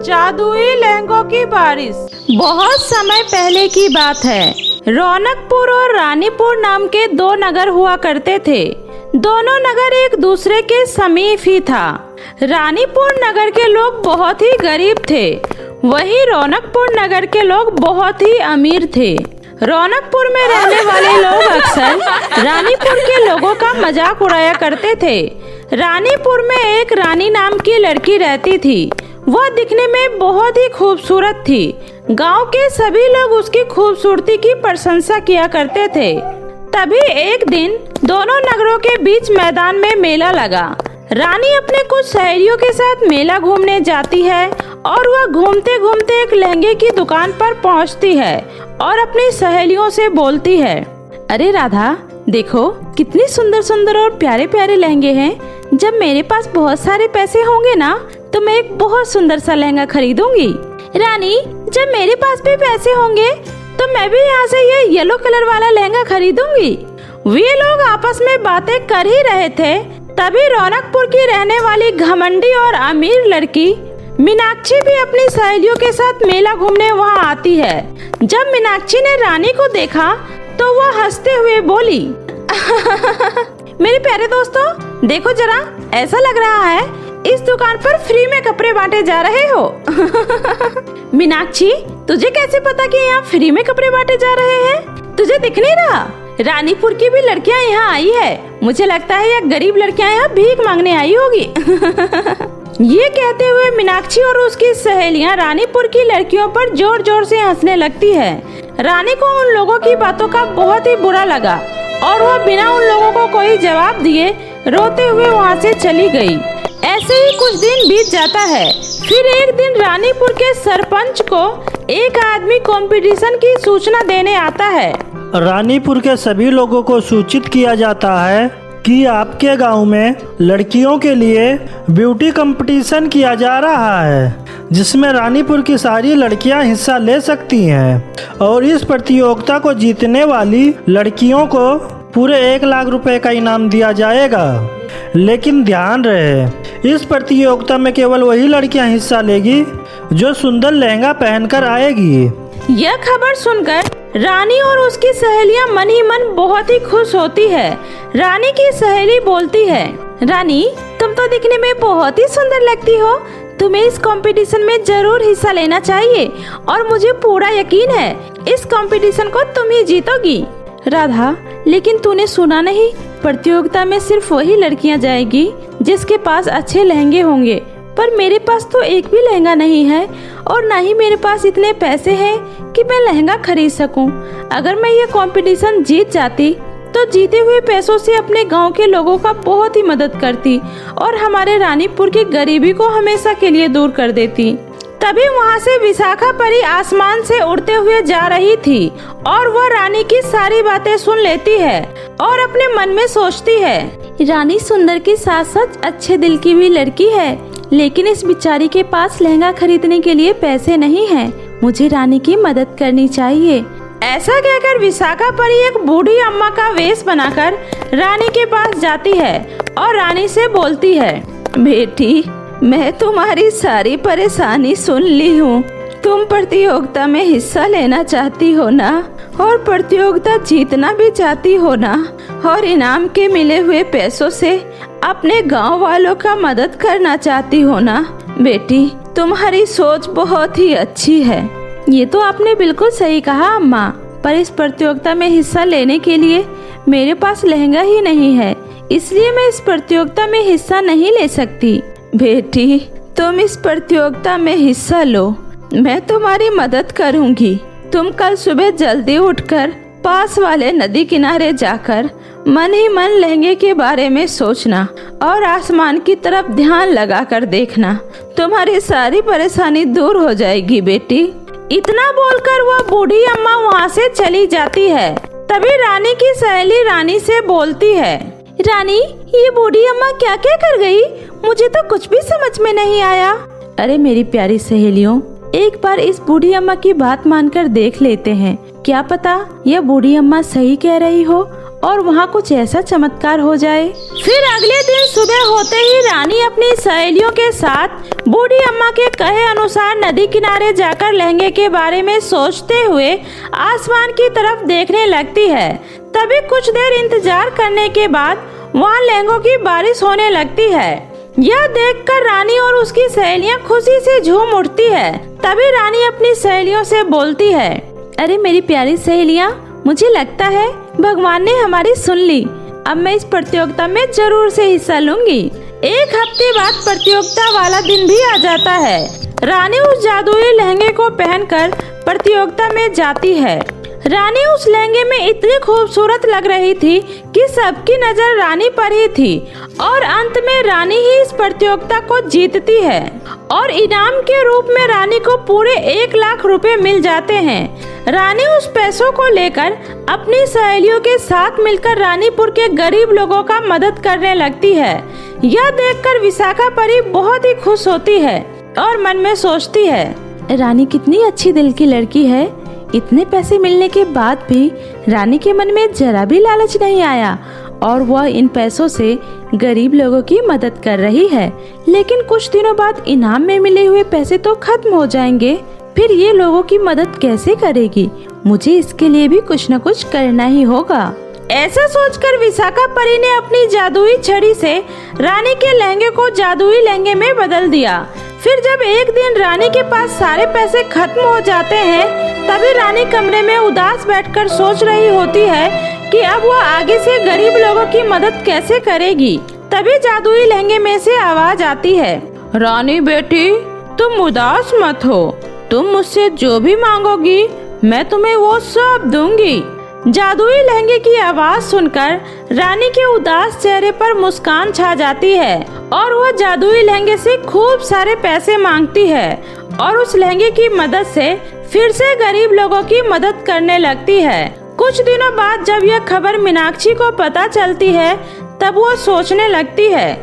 जादुई लहंगों की बारिश। बहुत समय पहले की बात है। रौनकपुर और रानीपुर नाम के दो नगर हुआ करते थे। दोनों नगर एक दूसरे के समीप ही था। रानीपुर नगर के लोग बहुत ही गरीब थे, वहीं रौनकपुर नगर के लोग बहुत ही अमीर थे। रौनकपुर में रहने वाले लोग अक्सर रानीपुर के लोगों का मजाक उड़ाया करते थे। रानीपुर में एक रानी नाम की लड़की रहती थी। वह दिखने में बहुत ही खूबसूरत थी। गांव के सभी लोग उसकी खूबसूरती की प्रशंसा किया करते थे। तभी एक दिन दोनों नगरों के बीच मैदान में मेला लगा। रानी अपने कुछ सहेलियों के साथ मेला घूमने जाती है और वह घूमते घूमते एक लहंगे की दुकान पर पहुंचती है और अपनी सहेलियों से बोलती है, अरे राधा, देखो कितनी सुंदर सुंदर और प्यारे प्यारे लहंगे हैं। जब मेरे पास बहुत सारे पैसे होंगे ना, तो मैं एक बहुत सुंदर सा लहंगा खरीदूंगी। रानी, जब मेरे पास भी पैसे होंगे तो मैं भी यहाँ से ये येलो कलर वाला लहंगा खरीदूंगी। वे लोग आपस में बातें कर ही रहे थे, तभी रौनकपुर की रहने वाली घमंडी और अमीर लड़की मीनाक्षी भी अपनी सहेलियों के साथ मेला घूमने वहाँ आती है। जब मीनाक्षी ने रानी को देखा तो वह हंसते हुए बोली, मेरे प्यारे दोस्तों, देखो जरा, ऐसा लग रहा है इस दुकान पर फ्री में कपड़े बांटे जा रहे हो। मीनाक्षी, तुझे कैसे पता कि यहाँ फ्री में कपड़े बांटे जा रहे हैं? तुझे दिख नहीं रहा? रानीपुर की भी लड़कियाँ यहाँ आई है। मुझे लगता है यह गरीब लड़कियाँ यहाँ भीख मांगने आई होगी। ये कहते हुए मीनाक्षी और उसकी सहेलियाँ रानीपुर की लड़कियों पर जोर जोर से हंसने लगती है। रानी को उन लोगों की बातों का बहुत ही बुरा लगा और वह बिना उन लोगों को कोई जवाब दिए रोते हुए वहाँ से चली गई। ऐसे ही कुछ दिन बीत जाता है। फिर एक दिन रानीपुर के सरपंच को एक आदमी कंपटीशन की सूचना देने आता है। रानीपुर के सभी लोगों को सूचित किया जाता है कि आपके गांव में लड़कियों के लिए ब्यूटी कंपटीशन किया जा रहा है, जिसमें रानीपुर की सारी लड़कियां हिस्सा ले सकती हैं और इस प्रतियोगिता को जीतने वाली लड़कियों को पूरे 1 लाख रुपए का इनाम दिया जाएगा। लेकिन ध्यान रहे, इस प्रतियोगिता में केवल वही लड़कियां हिस्सा लेगी जो सुंदर लहंगा पहनकर आएगी। यह खबर सुनकर रानी और उसकी सहेलियां मन ही मन बहुत ही खुश होती है। रानी की सहेली बोलती है, रानी, तुम तो दिखने में बहुत ही सुंदर लगती हो। तुम्हें इस कंपटीशन में जरूर हिस्सा लेना चाहिए और मुझे पूरा यकीन है इस कंपटीशन को तुम ही जीतोगी। राधा, लेकिन तूने सुना नहीं, प्रतियोगिता में सिर्फ वही लड़कियां जाएगी जिसके पास अच्छे लहंगे होंगे। पर मेरे पास तो एक भी लहंगा नहीं है और न ही मेरे पास इतने पैसे हैं कि मैं लहंगा खरीद सकूं। अगर मैं ये कंपटीशन जीत जाती तो जीते हुए पैसों से अपने गांव के लोगों का बहुत ही मदद करती और हमारे रानीपुर की गरीबी को हमेशा के लिए दूर कर देती। तभी वहाँ से विशाखा परी आसमान से उड़ते हुए जा रही थी और वह रानी की सारी बातें सुन लेती है और अपने मन में सोचती है, रानी सुंदर के साथ साथ अच्छे दिल की भी लड़की है, लेकिन इस बिचारी के पास लहंगा खरीदने के लिए पैसे नहीं हैं। मुझे रानी की मदद करनी चाहिए। ऐसा कहकर विशाखा परी एक बूढ़ी अम्मा का वेश बनाकर रानी के पास जाती है और रानी से बोलती है, बेटी, मैं तुम्हारी सारी परेशानी सुन ली हूँ। तुम प्रतियोगिता में हिस्सा लेना चाहती हो ना, और प्रतियोगिता जीतना भी चाहती हो ना, और इनाम के मिले हुए पैसों से अपने गांव वालों का मदद करना चाहती हो ना। बेटी, तुम्हारी सोच बहुत ही अच्छी है। ये तो आपने बिल्कुल सही कहा अम्मा, पर इस प्रतियोगिता में हिस्सा लेने के लिए मेरे पास लहंगा ही नहीं है, इसलिए मैं इस प्रतियोगिता में हिस्सा नहीं ले सकती। बेटी, तुम इस प्रतियोगिता में हिस्सा लो, मैं तुम्हारी मदद करूंगी। तुम कल सुबह जल्दी उठकर पास वाले नदी किनारे जाकर मन ही मन लहंगे के बारे में सोचना और आसमान की तरफ ध्यान लगाकर देखना। तुम्हारी सारी परेशानी दूर हो जाएगी बेटी। इतना बोलकर वह बूढ़ी अम्मा वहाँ से चली जाती है। तभी रानी की सहेली रानी से बोलती है, रानी, ये बूढ़ी अम्मा क्या क्या कर गई? मुझे तो कुछ भी समझ में नहीं आया। अरे मेरी प्यारी सहेलियों, एक बार इस बूढ़ी अम्मा की बात मानकर देख लेते हैं। क्या पता यह बूढ़ी अम्मा सही कह रही हो और वहाँ कुछ ऐसा चमत्कार हो जाए। फिर अगले दिन सुबह होते ही रानी अपनी सहेलियों के साथ बूढ़ी अम्मा के कहे अनुसार नदी किनारे जाकर लहंगे के बारे में सोचते हुए आसमान की तरफ देखने लगती है। तभी कुछ देर इंतजार करने के बाद वहाँ लहंगों की बारिश होने लगती है। यह देखकर रानी और उसकी सहेलियां खुशी से झूम उठती है। तभी रानी अपनी सहेलियों से बोलती है, अरे मेरी प्यारी सहेलियां, मुझे लगता है भगवान ने हमारी सुन ली। अब मैं इस प्रतियोगिता में जरूर से हिस्सा लूंगी। एक हफ्ते बाद प्रतियोगिता वाला दिन भी आ जाता है। रानी उस जादुई लहंगे को पहनकर प्रतियोगिता में जाती है। रानी उस लहंगे में इतनी खूबसूरत लग रही थी कि सबकी नजर रानी पर ही थी और अंत में रानी ही इस प्रतियोगिता को जीतती है और इनाम के रूप में रानी को पूरे 1 लाख रुपए मिल जाते हैं। रानी उस पैसों को लेकर अपनी सहेलियों के साथ मिलकर रानीपुर के गरीब लोगों का मदद करने लगती है। यह देखकर विशाखा परी बहुत ही खुश होती है और मन में सोचती है, रानी कितनी अच्छी दिल की लड़की है। इतने पैसे मिलने के बाद भी रानी के मन में जरा भी लालच नहीं आया और वह इन पैसों से गरीब लोगों की मदद कर रही है। लेकिन कुछ दिनों बाद इनाम में मिले हुए पैसे तो खत्म हो जाएंगे, फिर ये लोगों की मदद कैसे करेगी? मुझे इसके लिए भी कुछ न कुछ करना ही होगा। ऐसा सोचकर विशाखा परी ने अपनी जादुई छड़ी से रानी के लहंगे को जादुई लहंगे में बदल दिया। फिर जब एक दिन रानी के पास सारे पैसे खत्म हो जाते हैं, तभी रानी कमरे में उदास बैठकर सोच रही होती है कि अब वह आगे से गरीब लोगों की मदद कैसे करेगी। तभी जादुई लहंगे में से आवाज आती है, रानी बेटी, तुम उदास मत हो। तुम मुझसे जो भी मांगोगी मैं तुम्हें वो सब दूंगी। जादुई लहंगे की आवाज सुनकर रानी के उदास चेहरे पर मुस्कान छा जाती है और वह जादुई लहंगे से खूब सारे पैसे मांगती है और उस लहंगे की मदद से फिर से गरीब लोगों की मदद करने लगती है। कुछ दिनों बाद जब यह खबर मीनाक्षी को पता चलती है, तब वो सोचने लगती है,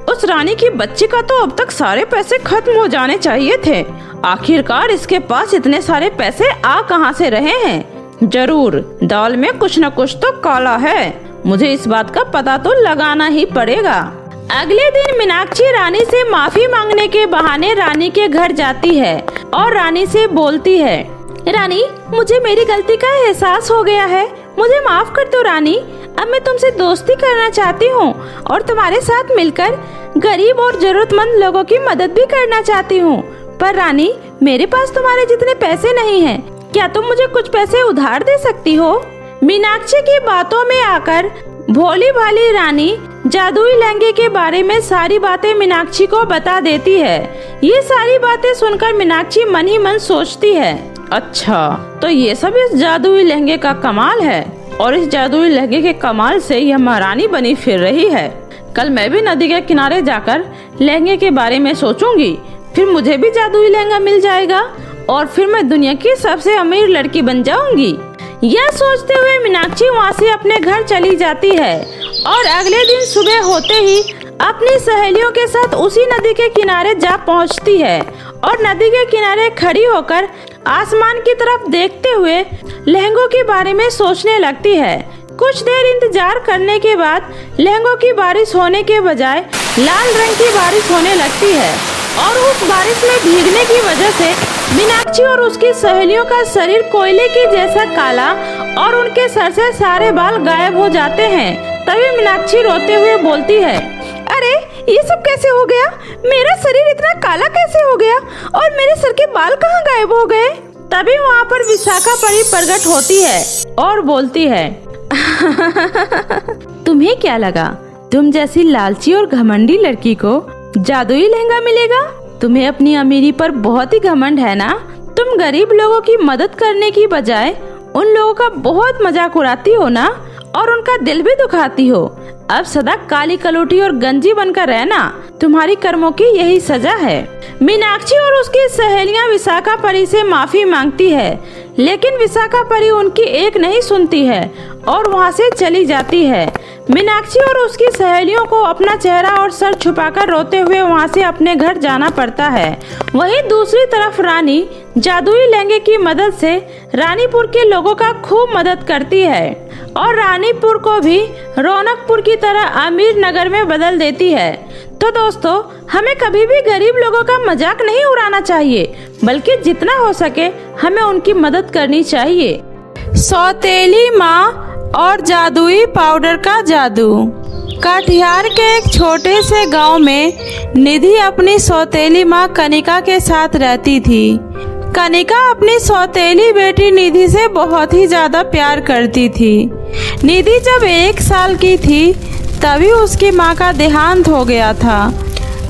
उस रानी की बच्ची का तो अब तक सारे पैसे खत्म हो जाने चाहिए थे। आखिरकार इसके पास इतने सारे पैसे आ कहां से रहे हैं? जरूर दाल में कुछ न कुछ तो काला है। मुझे इस बात का पता तो लगाना ही पड़ेगा। अगले दिन मीनाक्षी रानी से माफी मांगने के बहाने रानी के घर जाती है और रानी से बोलती है, रानी, मुझे मेरी गलती का एहसास हो गया है। मुझे माफ कर दो रानी। अब मैं तुमसे दोस्ती करना चाहती हूँ और तुम्हारे साथ मिलकर गरीब और जरूरतमंद लोगों की मदद भी करना चाहती हूँ। पर रानी, मेरे पास तुम्हारे जितने पैसे नहीं हैं। क्या तुम मुझे कुछ पैसे उधार दे सकती हो? मीनाक्षी की बातों में आकर भोली भाली रानी जादुई लहंगे के बारे में सारी बातें मीनाक्षी को बता देती है। ये सारी बातें सुनकर मीनाक्षी मन ही मन सोचती है, अच्छा तो ये सब इस जादुई लहंगे का कमाल है और इस जादुई लहंगे के कमाल से यह महारानी बनी फिर रही है। कल मैं भी नदी के किनारे जाकर लहंगे के बारे में सोचूंगी, फिर मुझे भी जादुई लहंगा मिल जाएगा और फिर मैं दुनिया की सबसे अमीर लड़की बन जाऊंगी। यह सोचते हुए मीनाक्षी वहाँ से अपने घर चली जाती है और अगले दिन सुबह होते ही अपनी सहेलियों के साथ उसी नदी के किनारे जा पहुँचती है और नदी के किनारे खड़ी होकर आसमान की तरफ देखते हुए लहंगों के बारे में सोचने लगती है। कुछ देर इंतजार करने के बाद लहंगों की बारिश होने के बजाय लाल रंग की बारिश होने लगती है और उस बारिश में भीगने की वजह से मीनाक्षी और उसकी सहेलियों का शरीर कोयले की जैसा काला और उनके सर से सारे बाल गायब हो जाते हैं। तभी मीनाक्षी रोते हुए बोलती है, अरे ये सब कैसे हो गया? मेरा शरीर इतना काला कैसे हो गया और मेरे सर के बाल कहाँ गायब हो गए? तभी वहाँ पर विशाखा परी प्रकट होती है और बोलती है, तुम्हें क्या लगा तुम जैसी लालची और घमंडी लड़की को जादुई लहंगा मिलेगा? तुम्हें अपनी अमीरी पर बहुत ही घमंड है ना? तुम गरीब लोगों की मदद करने की बजाय उन लोगों का बहुत मजाक उड़ाती हो ना और उनका दिल भी दुखाती हो। अब सदा काली कलूटी और गंजी बनकर रहना तुम्हारी कर्मों की यही सजा है। मीनाक्षी और उसकी सहेलियां विशाखा परी से माफी मांगती है, लेकिन विशाखा परी उनकी एक नहीं सुनती है और वहां से चली जाती है। मीनाक्षी और उसकी सहेलियों को अपना चेहरा और सर छुपाकर रोते हुए वहां से अपने घर जाना पड़ता है। वहीं दूसरी तरफ रानी जादुई लहंगे की मदद से रानीपुर के लोगों का खूब मदद करती है और रानीपुर को भी रौनकपुर की तरह अमीर नगर में बदल देती है। तो दोस्तों, हमें कभी भी गरीब लोगों का मजाक नहीं उड़ाना चाहिए, बल्कि जितना हो सके हमें उनकी मदद करनी चाहिए। सौतेली माँ और जादुई पाउडर का जादू। कटिहार के एक छोटे से गांव में निधि अपनी सौतेली माँ कनिका के साथ रहती थी। कनिका अपनी सौतेली बेटी निधि से बहुत ही ज्यादा प्यार करती थी। निधि जब 1 साल की थी तभी उसकी माँ का देहांत हो गया था,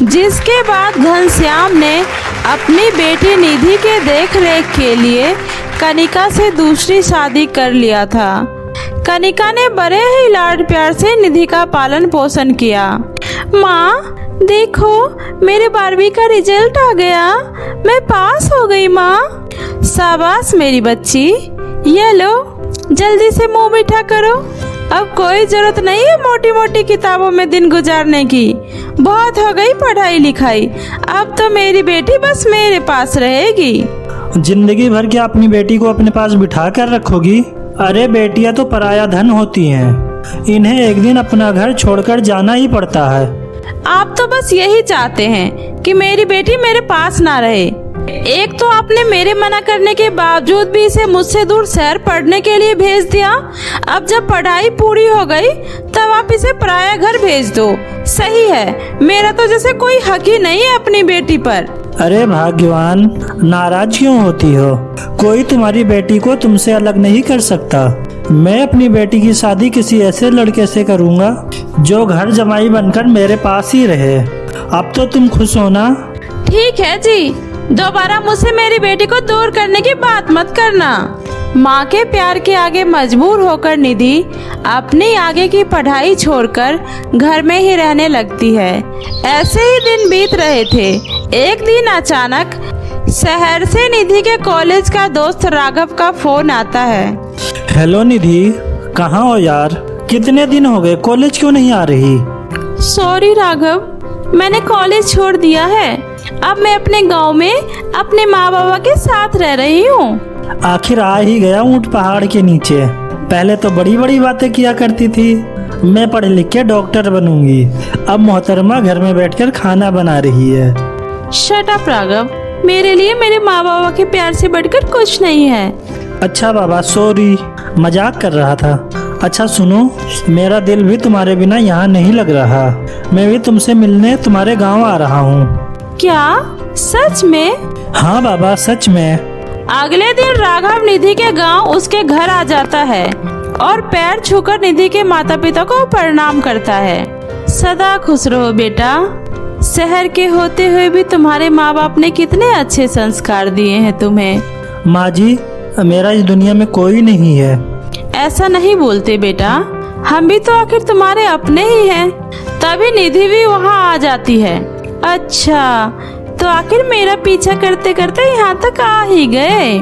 जिसके बाद घनश्याम ने अपनी बेटी निधि के देखरेख के लिए कनिका से दूसरी शादी कर लिया था। कनिका ने बड़े ही लाड प्यार से निधि का पालन पोषण किया। माँ देखो, मेरे 12वीं का रिजल्ट आ गया, मैं पास हो गई माँ। शाबाश मेरी बच्ची, ये लो जल्दी से मुंह मीठा करो। अब कोई जरूरत नहीं है मोटी मोटी किताबों में दिन गुजारने की, बहुत हो गई पढ़ाई लिखाई। अब तो मेरी बेटी बस मेरे पास रहेगी। जिंदगी भर क्या अपनी बेटी को अपने पास बिठा कर रखोगी? अरे बेटियां तो पराया धन होती हैं, इन्हें एक दिन अपना घर छोड़कर जाना ही पड़ता है। आप तो बस यही चाहते हैं कि मेरी बेटी मेरे पास ना रहे। एक तो आपने मेरे मना करने के बावजूद भी इसे मुझसे दूर शहर पढ़ने के लिए भेज दिया। अब जब पढ़ाई पूरी हो गई तब आप इसे पराया घर भेज दो। सही है, मेरा तो जैसे कोई हक ही नहीं है अपनी बेटी पर। अरे भाग्यवान, नाराज क्यों होती हो? कोई तुम्हारी बेटी को तुमसे अलग नहीं कर सकता। मैं अपनी बेटी की शादी किसी ऐसे लड़के से करूंगा जो घर जमाई बनकर मेरे पास ही रहे। अब तो तुम खुश हो ना? ठीक है जी, दोबारा मुझसे मेरी बेटी को दूर करने की बात मत करना। माँ के प्यार के आगे मजबूर होकर निधि अपनी आगे की पढ़ाई छोड़कर घर में ही रहने लगती है। ऐसे ही दिन बीत रहे थे। एक दिन अचानक शहर से निधि के कॉलेज का दोस्त राघव का फोन आता है। हेलो निधि, कहाँ हो यार? कितने दिन हो गए, कॉलेज क्यों नहीं आ रही? सॉरी राघव, मैंने कॉलेज छोड़ दिया है। अब मैं अपने गांव में अपने माँ बाबा के साथ रह रही हूँ। आखिर आ ही गया ऊंट पहाड़ के नीचे। पहले तो बड़ी बड़ी बातें किया करती थी, मैं पढ़ लिख के डॉक्टर बनूंगी। अब मोहतरमा घर में बैठकर खाना बना रही है। शट अप राघव, मेरे लिए मेरे माँ बाबा के प्यार से बढ़कर कुछ नहीं है। अच्छा बाबा, सॉरी, मजाक कर रहा था। अच्छा सुनो, मेरा दिल भी तुम्हारे बिना यहाँ नहीं लग रहा। मैं भी तुमसे मिलने तुम्हारे गांव आ रहा हूँ। क्या सच में? हाँ बाबा, सच में। अगले दिन राघव निधि के गांव उसके घर आ जाता है और पैर छूकर निधि के माता पिता को प्रणाम करता है। सदा खुश रहो बेटा। शहर के होते हुए भी तुम्हारे माँ बाप ने कितने अच्छे संस्कार दिए हैं तुम्हें। माँ जी, मेरा इस दुनिया में कोई नहीं है। ऐसा नहीं बोलते बेटा, हम भी तो आखिर तुम्हारे अपने ही हैं। तभी निधि भी वहाँ आ जाती है। अच्छा, तो आखिर मेरा पीछा करते करते यहाँ तक आ ही गए।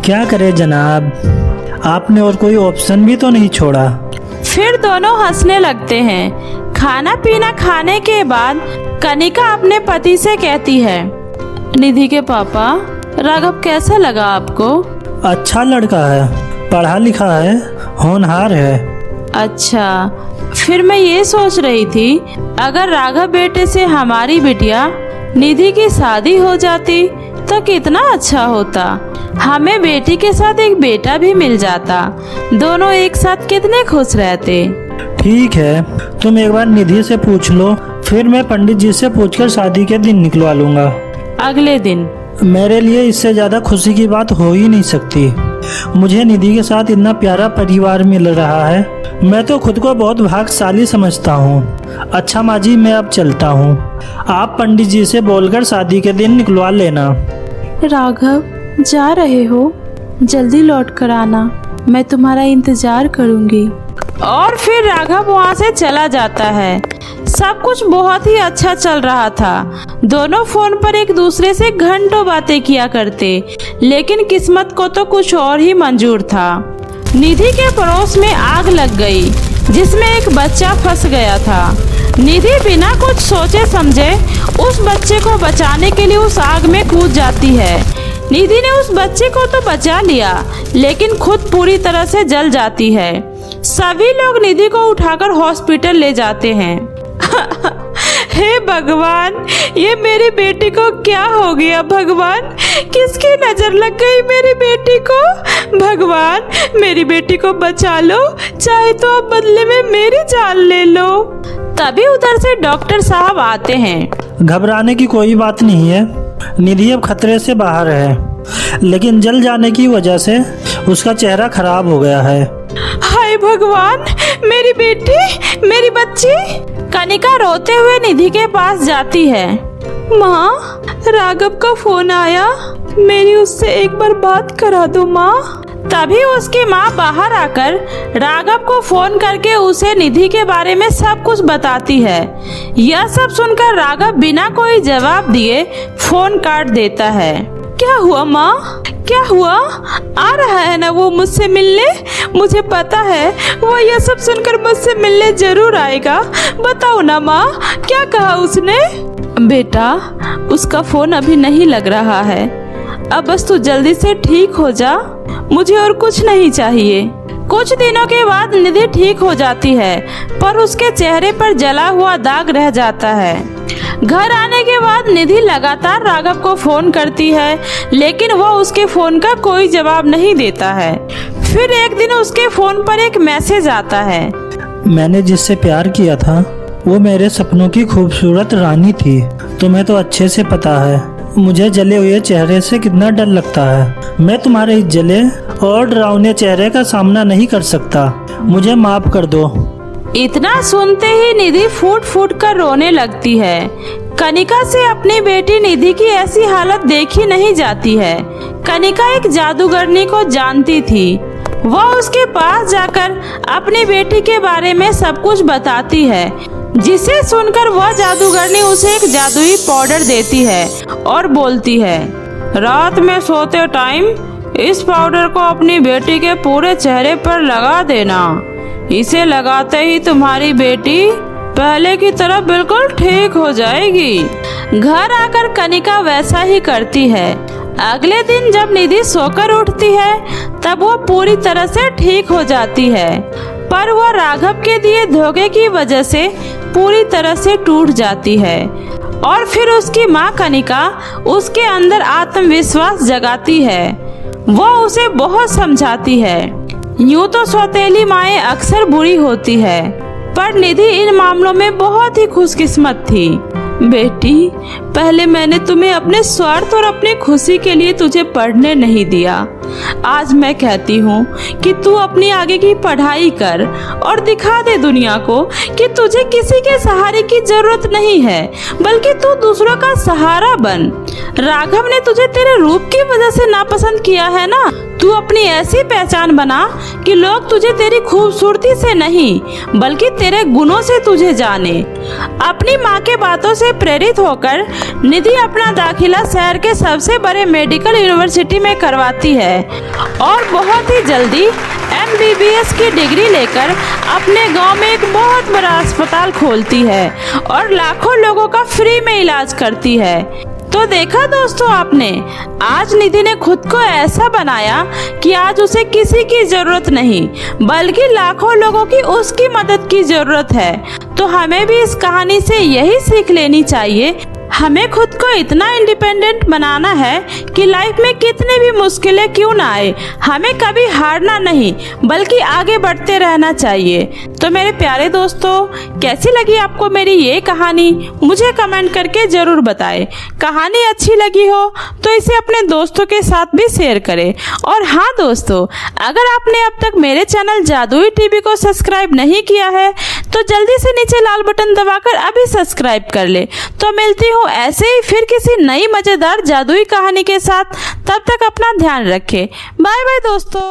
क्या करे जनाब, आपने और कोई ऑप्शन भी तो नहीं छोड़ा। फिर दोनों हंसने लगते हैं। खाना पीना खाने के बाद कनिका अपने पति से कहती है, निधि के पापा, राघव कैसा लगा आपको? अच्छा लड़का है, पढ़ा लिखा है, होनहार है। अच्छा, फिर मैं ये सोच रही थी अगर राघव बेटे से हमारी बिटिया निधि की शादी हो जाती तो कितना अच्छा होता। हमें बेटी के साथ एक बेटा भी मिल जाता, दोनों एक साथ कितने खुश रहते। ठीक है, तुम एक बार निधि से पूछ लो, फिर मैं पंडित जी से पूछकर शादी के दिन निकलवा लूंगा। अगले दिन मेरे लिए इससे ज्यादा खुशी की बात हो ही नहीं सकती। मुझे निधि के साथ इतना प्यारा परिवार मिल रहा है, मैं तो खुद को बहुत भाग्यशाली समझता हूँ। अच्छा माँ जी, मैं अब चलता हूँ। आप पंडित जी से बोलकर शादी के दिन निकलवा लेना। राघव, जा रहे हो? जल्दी लौट कर आना, मैं तुम्हारा इंतजार करूंगी। और फिर राघव वहाँ से चला जाता है। सब कुछ बहुत ही अच्छा चल रहा था। दोनों फोन पर एक दूसरे से घंटों बातें किया करते, लेकिन किस्मत को तो कुछ और ही मंजूर था। निधि के पड़ोस में आग लग गई, जिसमें एक बच्चा फंस गया था। निधि बिना कुछ सोचे समझे उस बच्चे को बचाने के लिए उस आग में कूद जाती है। निधि ने उस बच्चे को तो बचा लिया, लेकिन खुद पूरी तरह से जल जाती है। सभी लोग निधि को उठाकर हॉस्पिटल ले जाते हैं। हे भगवान, ये मेरी बेटी को क्या हो गया भगवान? किसकी नजर लग गई मेरी बेटी को? भगवान, मेरी बेटी को बचा लो, चाहे तो अब बदले में मेरी जान ले लो। तभी उधर से डॉक्टर साहब आते हैं। घबराने की कोई बात नहीं है, निधि अब खतरे से बाहर है, लेकिन जल जाने की वजह से उसका चेहरा खराब हो गया है। हाय भगवान, मेरी बेटी, मेरी बच्ची। कनिका रोते हुए निधि के पास जाती है। माँ, राघव का फोन आया, मेरी उससे एक बार बात करा दो माँ। तभी उसकी माँ बाहर आकर राघव को फोन करके उसे निधि के बारे में सब कुछ बताती है। यह सब सुनकर राघव बिना कोई जवाब दिए फोन काट देता है। क्या हुआ माँ, क्या हुआ? आ रहा है ना वो मुझसे मिलने? मुझे पता है वो यह सब सुनकर मुझसे मिलने जरूर आएगा। बताओ ना माँ, क्या कहा उसने? बेटा, उसका फोन अभी नहीं लग रहा है। अब बस तू जल्दी से ठीक हो जा, मुझे और कुछ नहीं चाहिए। कुछ दिनों के बाद निधि ठीक हो जाती है, पर उसके चेहरे पर जला हुआ दाग रह जाता है। घर आने के बाद निधि लगातार राघव को फोन करती है, लेकिन वह उसके फोन का कोई जवाब नहीं देता है। फिर एक दिन उसके फोन पर एक मैसेज आता है। मैंने जिससे प्यार किया था वो मेरे सपनों की खूबसूरत रानी थी। तुम्हें तो अच्छे से पता है मुझे जले हुए चेहरे से कितना डर लगता है। मैं तुम्हारे इस जले और डरावने चेहरे का सामना नहीं कर सकता, मुझे माफ कर दो। इतना सुनते ही निधि फूट फूट कर रोने लगती है। कनिका से अपनी बेटी निधि की ऐसी हालत देखी नहीं जाती है। कनिका एक जादूगरनी को जानती थी। वह उसके पास जाकर अपनी बेटी के बारे में सब कुछ बताती है, जिसे सुनकर वह जादूगरनी उसे एक जादुई पाउडर देती है और बोलती है, रात में सोते टाइम इस पाउडर को अपनी बेटी के पूरे चेहरे पर लगा देना। इसे लगाते ही तुम्हारी बेटी पहले की तरह बिल्कुल ठीक हो जाएगी। घर आकर कनिका वैसा ही करती है। अगले दिन जब निधि सोकर उठती है तब वो पूरी तरह से ठीक हो जाती है, पर वह राघव के दिए धोखे की वजह से पूरी तरह से टूट जाती है। और फिर उसकी माँ कनिका उसके अंदर आत्मविश्वास जगाती है। वह उसे बहुत समझाती है। यूँ तो सौतेली माएँ अक्सर बुरी होती है, पर निधि इन मामलों में बहुत ही खुशकिस्मत थी। बेटी, पहले मैंने तुम्हें अपने स्वार्थ और अपनी खुशी के लिए तुझे पढ़ने नहीं दिया। आज मैं कहती हूँ कि तू अपनी आगे की पढ़ाई कर और दिखा दे दुनिया को कि तुझे किसी के सहारे की जरूरत नहीं है, बल्कि तू दूसरों का सहारा बन। राघव ने तुझे तेरे रूप की वजह से नापसंद किया है ना, तू अपनी ऐसी पहचान बना कि लोग तुझे तेरी खूबसूरती से नहीं बल्कि तेरे गुणों से तुझे जाने। अपनी माँ के बातों से प्रेरित होकर निधि अपना दाखिला शहर के सबसे बड़े मेडिकल यूनिवर्सिटी में करवाती है और बहुत ही जल्दी MBBS की डिग्री लेकर अपने गांव में एक बहुत बड़ा अस्पताल खोलती है और लाखों लोगों का फ्री में इलाज करती है। तो देखा दोस्तों आपने, आज निधि ने खुद को ऐसा बनाया कि आज उसे किसी की जरूरत नहीं बल्कि लाखों लोगों की उसकी मदद की जरूरत है। तो हमें भी इस कहानी से यही सीख लेनी चाहिए। हमें खुद को इतना इंडिपेंडेंट बनाना है कि लाइफ में कितनी भी मुश्किलें क्यों ना आए, हमें कभी हारना नहीं बल्कि आगे बढ़ते रहना चाहिए। तो मेरे प्यारे दोस्तों, कैसी लगी आपको मेरी ये कहानी, मुझे कमेंट करके जरूर बताएं। कहानी अच्छी लगी हो तो इसे अपने दोस्तों के साथ भी शेयर करें। और हाँ दोस्तों, अगर आपने अब तक मेरे चैनल जादुई टीवी को सब्सक्राइब नहीं किया है तो जल्दी से नीचे लाल बटन दबाकर अभी सब्सक्राइब कर ले। तो मिलती हूँ ऐसे ही फिर किसी नई मजेदार जादुई कहानी के साथ। तब तक अपना ध्यान रखें। बाय बाय दोस्तों।